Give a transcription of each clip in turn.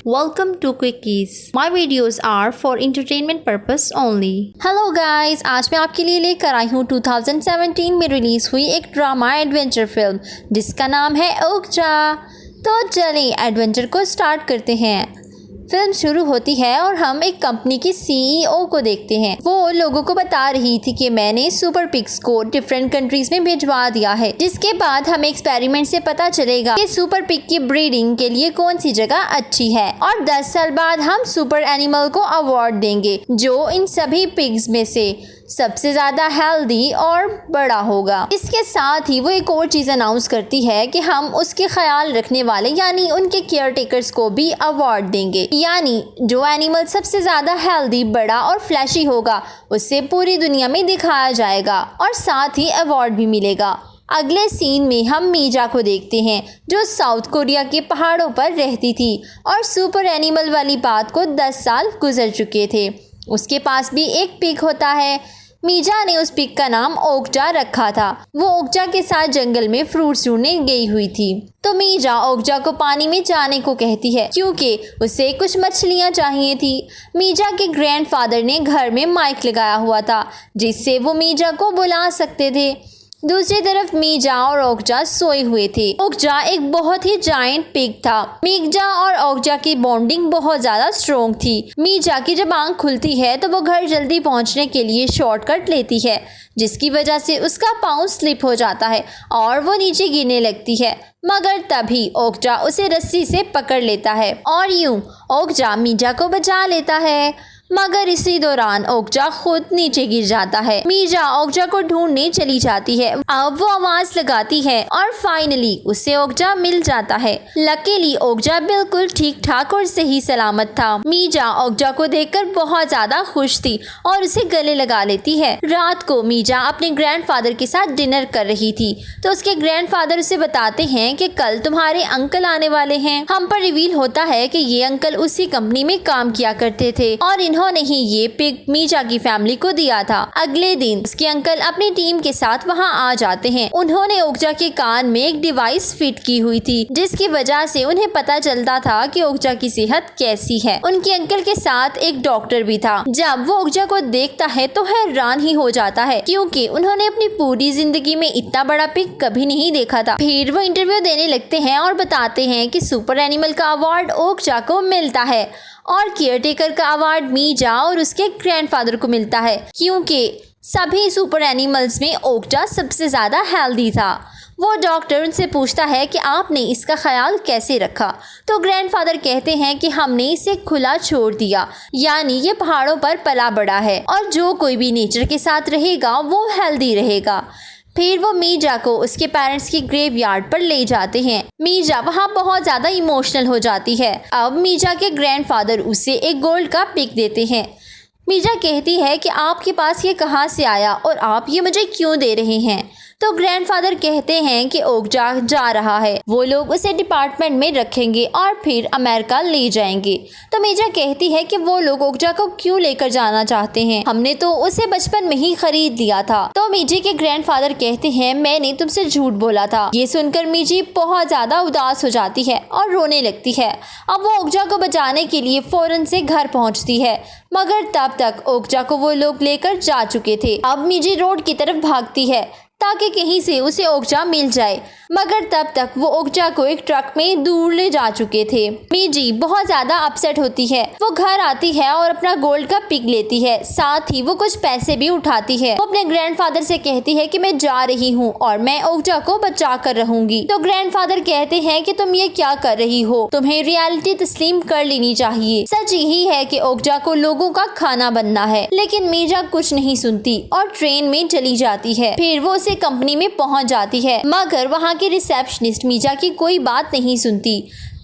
Welcome to Quickies. My videos are for entertainment purpose only. Hello guys, आज मैं आपके लिए लेकर आई हूँ 2017 में रिलीज हुई एक ड्रामा एडवेंचर फिल्म जिसका नाम है ओकजा। तो चलिए एडवेंचर को स्टार्ट करते हैं। फिल्म शुरू होती है और हम एक कंपनी की सीईओ को देखते हैं। वो लोगों को बता रही थी कि मैंने सुपर पिग्स को डिफरेंट कंट्रीज में भिजवा दिया है, जिसके बाद हमें एक्सपेरिमेंट से पता चलेगा कि सुपर पिग की ब्रीडिंग के लिए कौन सी जगह अच्छी है और 10 साल बाद हम सुपर एनिमल को अवार्ड देंगे जो इन सभी पिग्स में से सबसे ज्यादा हेल्दी और बड़ा होगा। इसके साथ ही वो एक और चीज अनाउंस करती है कि हम उसके ख्याल रखने वाले यानी उनके केयर टेकर्स को भी अवार्ड देंगे, यानी जो एनिमल सबसे ज्यादा हेल्दी, बड़ा और फ्लैशी होगा उससे पूरी दुनिया में दिखाया जाएगा और साथ ही अवार्ड भी मिलेगा। अगले सीन में हम मीजा को देखते हैं जो साउथ कोरिया के पहाड़ों पर रहती थी और सुपर एनिमल वाली बात को 10 साल गुजर चुके थे। उसके पास भी एक पिग होता है। मीजा ने उस पिग का नाम ओकजा रखा था। वो ओकजा के साथ जंगल में फ्रूट्स ढूंढने गई हुई थी। तो मीजा ओकजा को पानी में जाने को कहती है क्योंकि उसे कुछ मछलियां चाहिए थी। मीजा के ग्रैंडफादर ने घर में माइक लगाया हुआ था जिससे वो मीजा को बुला सकते थे। दूसरी तरफ मीजा और ओकजा सोए हुए थे। ओकजा एक बहुत ही जायंट पिग था। मीजा और ओकजा की बॉन्डिंग बहुत ज्यादा स्ट्रॉन्ग थी। मीजा की जब आंख खुलती है तो वो घर जल्दी पहुंचने के लिए शॉर्टकट लेती है, जिसकी वजह से उसका पाँव स्लिप हो जाता है और वो नीचे गिरने लगती है, मगर तभी ओकजा उसे रस्सी से पकड़ लेता है और यूं ओकजा मीजा को बचा लेता है। मगर इसी दौरान ओकजा खुद नीचे गिर जाता है। मीजा ओकजा को ढूंढने चली जाती है। अब वो आवाज लगाती है और फाइनली उसे ओकजा मिल जाता है। लकीली ओकजा बिल्कुल ठीक ठाक और सही सलामत था। मीजा ओकजा को देखकर बहुत ज्यादा खुश थी और उसे गले लगा लेती है। रात को मीजा अपने ग्रैंडफादर के साथ डिनर कर रही थी तो उसके ग्रैंडफादर उसे बताते हैं कि कल तुम्हारे अंकल आने वाले हैं। हम पर रिवील होता है कि ये अंकल उसी कंपनी में काम किया करते थे और इन्होंने ही ये पिग मीजा की फैमिली को दिया था। अगले दिन उसके अंकल अपनी टीम के साथ वहां आ जाते हैं। उन्होंने ओकजा के कान में एक डिवाइस फिट की हुई थी जिसकी वजह से उन्हें पता चलता था कि ओकजा की सेहत कैसी है। उनके अंकल के साथ एक डॉक्टर भी था। जब वो ओकजा को देखता है तो हैरान ही हो जाता है क्योंकि उन्होंने अपनी पूरी जिंदगी में इतना बड़ा पिग कभी नहीं देखा था। फिर वो इंटरव्यू देने लगते हैं और बताते हैं कि सुपर एनिमल का अवार्ड ओकजा को मिलता है और केयरटेकर का अवार्ड मीजा और उसके ग्रैंडफादर को मिलता है क्योंकि सभी सुपर एनिमल्स में ओकजा सबसे ज़्यादा हेल्दी था। वो डॉक्टर उनसे पूछता है कि आपने इसका ख्याल कैसे रखा। तो ग्रैंडफादर कहते हैं कि हमने इसे खुला छोड़ दिया, यानी ये पहाड़ों पर पला बड़ा है और जो कोई भी नेचर के साथ रहेगा वो हेल्दी रहेगा। फिर वो मीजा को उसके पेरेंट्स की ग्रेवयार्ड पर ले जाते हैं। मीजा वहाँ बहुत ज़्यादा इमोशनल हो जाती है। अब मीजा के ग्रैंडफादर उसे एक गोल्ड का पिग देते हैं। मीजा कहती है कि आपके पास ये कहाँ से आया और आप ये मुझे क्यों दे रहे हैं। तो ग्रैंडफादर कहते हैं कि ओकजा जा रहा है, वो लोग उसे डिपार्टमेंट में रखेंगे और फिर अमेरिका ले जाएंगे। तो मीजा कहती है कि वो लोग ओकजा को क्यों लेकर जाना चाहते हैं, हमने तो उसे बचपन में ही खरीद लिया था। तो मीजी के ग्रैंडफादर कहते हैं मैंने तुमसे झूठ बोला था। ये सुनकर मीजी बहुत ज्यादा उदास हो जाती है और रोने लगती है। अब वो ओकजा को बचाने के लिए फौरन से घर पहुंचती है, मगर तब तक ओकजा को वो लोग लेकर जा चुके थे। अब मीजी रोड की तरफ भागती है ताकि कहीं से उसे ओकजा मिल जाए, मगर तब तक वो ओकजा को एक ट्रक में दूर ले जा चुके थे। मीजी बहुत ज्यादा अपसेट होती है। वो घर आती है और अपना गोल्ड का पिग लेती है, साथ ही वो कुछ पैसे भी उठाती है। वो अपने ग्रैंडफादर से कहती है कि मैं जा रही हूँ और मैं ओकजा को बचा कर रहूंगी। तो ग्रैंडफादर कहते हैं कि तुम ये क्या कर रही हो, तुम्हें रियलिटी तस्लीम कर लेनी चाहिए। सच यही है कि ओकजा को लोगों का खाना बनना है। लेकिन मीजा कुछ नहीं सुनती और ट्रेन में चली जाती है। फिर वो उसे कंपनी में पहुंच जाती है, मगर वहाँ की रिसेप्शनिस्ट मीजा की कोई बात नहीं सुनती।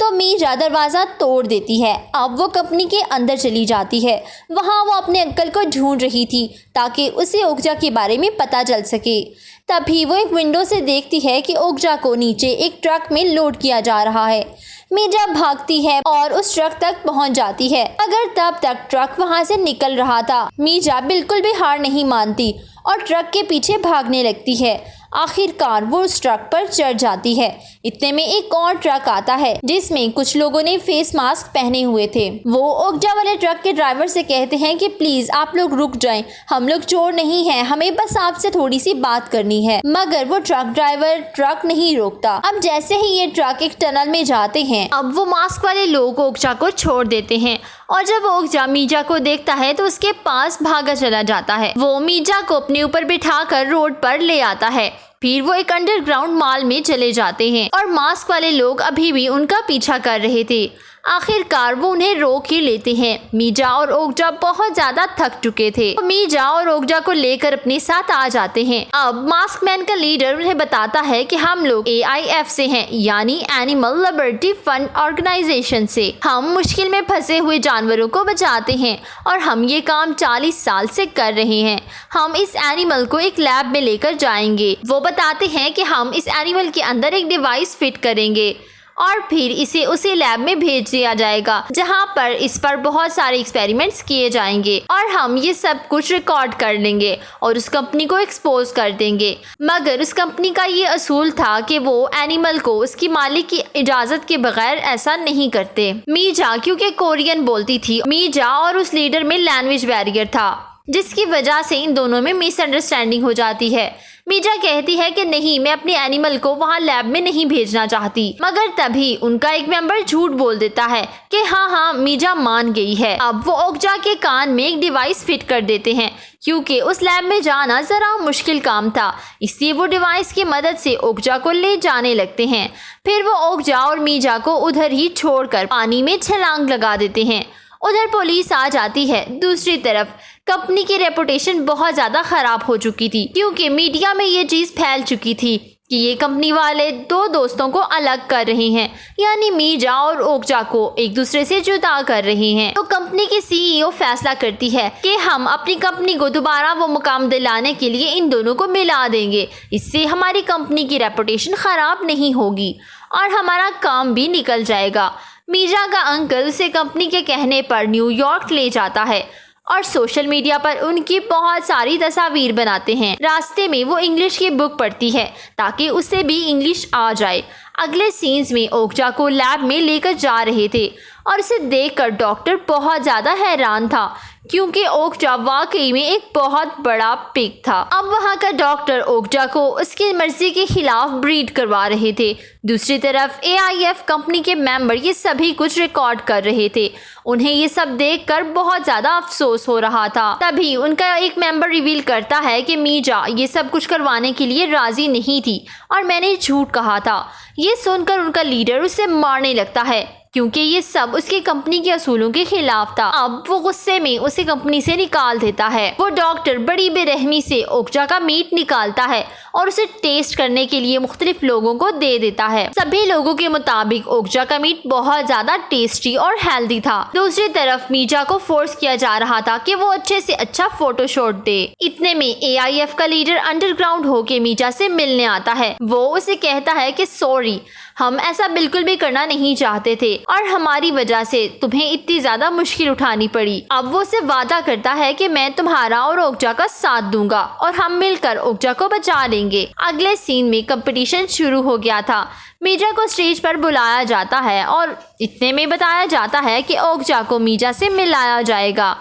तो मीजा दरवाज़ा तोड़ देती है। अब वो कंपनी के अंदर चली जाती है। वहाँ वो अपने अंकल को ढूंढ रही थी ताकि उसे ओकजा के बारे में पता चल सके। तभी वो एक विंडो से देखती है कि ओकजा को नीचे एक ट्रक में लोड किया जा रहा है। मीजा भागती है और उस ट्रक तक पहुंच जाती है, मगर तब तक ट्रक वहां से निकल रहा था। मीजा बिल्कुल भी हार नहीं मानती और ट्रक के पीछे भागने लगती है। आखिरकार वो उस ट्रक पर चढ़ जाती है। इतने में एक और ट्रक आता है जिसमें कुछ लोगों ने फेस मास्क पहने हुए थे। वो ओकजा वाले ट्रक के ड्राइवर से कहते हैं कि प्लीज आप लोग रुक जाएं, हम लोग चोर नहीं हैं, हमें बस आपसे थोड़ी सी बात करनी है। मगर वो ट्रक ड्राइवर ट्रक नहीं रोकता। अब जैसे ही ये ट्रक एक टनल में जाते हैं, अब वो मास्क वाले लोग ओकजा को छोड़ देते हैं और जब ओकजा मीजा को देखता है तो उसके पास भागा चला जाता है। वो मीजा को अपने ऊपर बिठाकर रोड पर ले आता है। फिर वो एक अंडरग्राउंड मॉल में चले जाते हैं और मास्क वाले लोग अभी भी उनका पीछा कर रहे थे। आखिरकार वो उन्हें रोक ही लेते हैं। मीजा और ओकजा बहुत ज्यादा थक चुके थे। तो मीजा और ओकजा को लेकर अपने साथ आ जाते हैं। अब मास्क मैन का लीडर उन्हें बताता है कि हम लोग AIF से हैं, यानी एनिमल लिबर्टी फंड ऑर्गेनाइजेशन से। हम मुश्किल में फंसे हुए जानवरों को बचाते हैं और हम ये काम 40 साल से कर रहे हैं। हम इस एनिमल को एक लैब में लेकर जाएंगे। वो बताते हैं कि हम इस एनिमल के अंदर एक डिवाइस फिट करेंगे और फिर इसे उसी लैब में भेज दिया जाएगा जहां पर इस पर बहुत सारे एक्सपेरिमेंट्स किए जाएंगे और हम ये सब कुछ रिकॉर्ड कर लेंगे और उस कंपनी को एक्सपोज कर देंगे। मगर उस कंपनी का ये असूल था कि वो एनिमल को उसकी मालिक की इजाजत के बगैर ऐसा नहीं करते। मीजा क्योंकि कोरियन बोलती थी, मीजा और उस लीडर में लैंग्वेज बैरियर था जिसकी वजह से इन दोनों में मिसअंडरस्टैंडिंग हो जाती है। मीजा कहती है कि नहीं, मैं अपने एनिमल को वहाँ लैब में नहीं भेजना चाहती। मगर तभी उनका एक मेंबर झूठ बोल देता है कि हाँ मीजा मान गई है। अब वो ओकजा के कान में एक डिवाइस फिट कर देते हैं क्योंकि उस लैब में जाना जरा मुश्किल काम था, इसलिए वो डिवाइस की मदद से ओकजा को ले जाने लगते हैं। फिर वो ओकजा और मीजा को उधर ही छोड़कर पानी में छलांग लगा देते हैं। उधर पुलिस आ जाती है। दूसरी तरफ कंपनी की रेपुटेशन बहुत ज़्यादा ख़राब हो चुकी थी क्योंकि मीडिया में ये चीज़ फैल चुकी थी कि ये कंपनी वाले दो दोस्तों को अलग कर रहे हैं, यानी मीजा और ओकजा को एक दूसरे से जुदा कर रहे हैं। तो कंपनी की CEO फैसला करती है कि हम अपनी कंपनी को दोबारा वो मुकाम दिलाने के लिए इन दोनों को मिला देंगे। इससे हमारी कंपनी की रेपुटेशन ख़राब नहीं होगी और हमारा काम भी निकल जाएगा। मीजा का अंकल उसे कंपनी के कहने पर न्यूयॉर्क ले जाता है और सोशल मीडिया पर उनकी बहुत सारी तस्वीर बनाते हैं। रास्ते में वो इंग्लिश की बुक पढ़ती है ताकि उसे भी इंग्लिश आ जाए। अगले सीन्स में ओकजा को लैब में लेकर जा रहे थे और उसे देखकर डॉक्टर बहुत ज़्यादा हैरान था क्योंकि ओकजा वाकई में एक बहुत बड़ा पिग था। अब वहाँ का डॉक्टर ओकजा को उसकी मर्जी के खिलाफ ब्रीड करवा रहे थे। दूसरी तरफ AIF कंपनी के मेंबर ये सभी कुछ रिकॉर्ड कर रहे थे। उन्हें ये सब देखकर बहुत ज़्यादा अफसोस हो रहा था। तभी उनका एक मेंबर रिवील करता है कि मीजा ये सब कुछ करवाने के लिए राजी नहीं थी और मैंने झूठ कहा था। ये सुनकर उनका लीडर उसे मारने लगता है क्योंकि ये सब उसकी कंपनी के असूलों के खिलाफ था। अब वो गुस्से में उसे कंपनी से निकाल देता है। वो डॉक्टर बड़ी बेरहमी से ओकजा का मीट निकालता है और उसे टेस्ट करने के लिए मुख्तलिफ लोगों को दे देता है। सभी लोगों के मुताबिक ओकजा का मीट बहुत ज्यादा टेस्टी और हेल्दी था। दूसरी तरफ मीजा को फोर्स किया जा रहा था कि वो अच्छे से अच्छा फोटोशॉट दे। इतने में AIF का लीडर अंडरग्राउंड होके मीजा से मिलने आता है। वो उसे कहता है कि सॉरी, हम ऐसा बिल्कुल भी करना नहीं चाहते थे और हमारी वजह से तुम्हें इतनी ज्यादा मुश्किल उठानी पड़ी। अब वो उसे वादा करता है कि मैं तुम्हारा और ओकजा का साथ दूंगा और हम मिलकर ओकजा को बचा लेंगे। अगले सीन में कंपटीशन शुरू हो गया था। मीजा को स्टेज पर बुलाया जाता है और इतने में बताया जाता है कि ओकजा को मीजा से मिलाया जाएगा।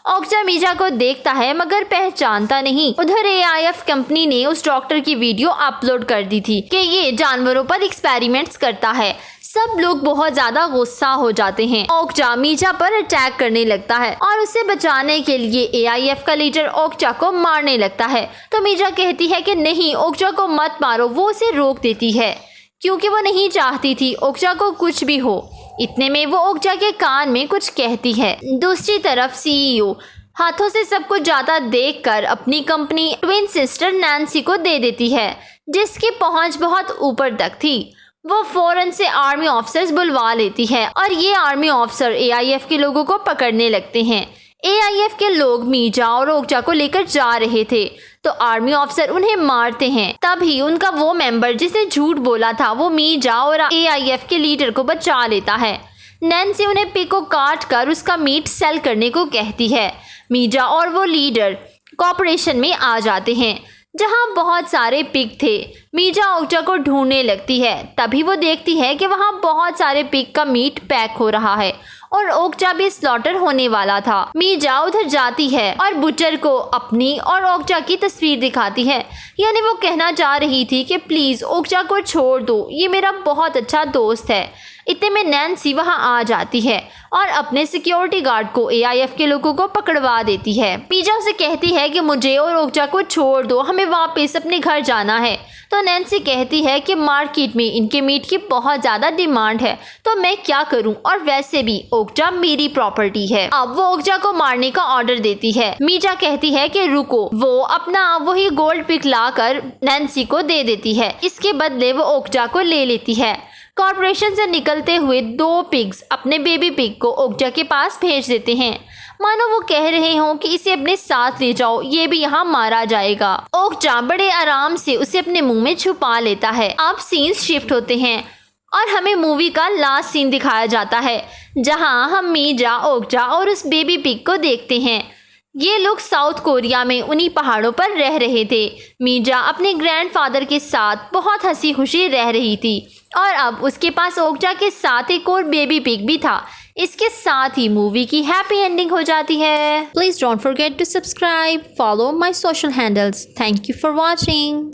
ओकजा मीजा को देखता है मगर पहचानता नहीं। उधर AIF कंपनी ने उस डॉक्टर की वीडियो अपलोड कर दी थी कि ये जानवरों पर एक्सपेरिमेंट्स करता है। सब लोग बहुत ज्यादा गुस्सा हो जाते हैं। ओकजा मीजा पर अटैक करने लगता है और उसे बचाने के लिए AIF का लीडर ओकजा को मारने लगता है। तो मीजा कहती है कि नहीं, ओकजा को मत मारो। वो उसे रोक देती है क्योंकि वो नहीं चाहती थी ओकजा को कुछ भी हो। इतने में वो ओकजा के कान में कुछ कहती है। दूसरी तरफ CEO हाथों से सब कुछ जाता देखकर अपनी कंपनी ट्विन सिस्टर नैन्सी को दे देती है जिसकी पहुंच बहुत ऊपर तक थी। वो फौरन से आर्मी ऑफिसर्स बुलवा लेती है और ये आर्मी ऑफिसर AIF के लोगों को पकड़ने लगते हैं। AIF के लोग मीजा और ओकजा को लेकर जा रहे थे तो आर्मी ऑफिसर उन्हें मारते हैं। तभी उनका वो मेंबर जिसने झूठ बोला था वो मीजा और AIF के लीडर को बचा लेता है। नैन्सी उन्हें पिग को काट कर उसका मीट सेल करने को कहती है। मीजा और वो लीडर कॉपरेशन में आ जाते हैं। जहाँ बहुत सारे पिग थे। मीजा ओक्जा को ढूंढने लगती है, तभी वो देखती है कि वहाँ बहुत सारे पिग का मीट पैक हो रहा है और ओक्जा भी स्लॉटर होने वाला था। मीजा उधर जाती है और बुचर को अपनी और ओक्जा की तस्वीर दिखाती है, यानी वो कहना चाह रही थी कि प्लीज ओक्जा को छोड़ दो, ये मेरा बहुत अच्छा दोस्त है। इतने में नैन्सी वहां आ जाती है और अपने सिक्योरिटी गार्ड को एआईएफ के लोगों को पकड़वा देती है। मीजा से कहती है कि मुझे और ओक्जा को छोड़ दो, हमें वापस अपने घर जाना है। तो नैन्सी कहती है कि मार्केट में इनके मीट की बहुत ज्यादा डिमांड है, तो मैं क्या करूं, और वैसे भी ओक्जा मेरी प्रॉपर्टी है। अब वो ओक्जा को मारने का ऑर्डर देती है। मीजा कहती है कि रुको, वो अपना वही गोल्ड पिक लाकर नैन्सी को दे देती है। इसके बदले वो ओक्जा को ले लेती है। कॉर्पोरेशन से निकलते हुए 2 पिग्स अपने बेबी पिग को ओक्जा के पास भेज देते हैं, मानो वो कह रहे हों कि इसे अपने साथ ले जाओ, ये भी यहाँ मारा जाएगा। ओक्जा बड़े आराम से उसे अपने मुंह में छुपा लेता है। अब सीन्स शिफ्ट होते हैं और हमें मूवी का लास्ट सीन दिखाया जाता है, जहाँ हम मीजा, ओक्जा और उस बेबी पिग को देखते हैं। ये लोग साउथ कोरिया में उन्हीं पहाड़ों पर रह रहे थे। मीजा अपने ग्रैंडफादर के साथ बहुत हंसी खुशी रह रही थी और अब उसके पास ओक्जा के साथ एक और बेबी पिग भी था। इसके साथ ही मूवी की हैप्पी एंडिंग हो जाती है। Please don't forget to subscribe, follow my social handles. Thank you for watching.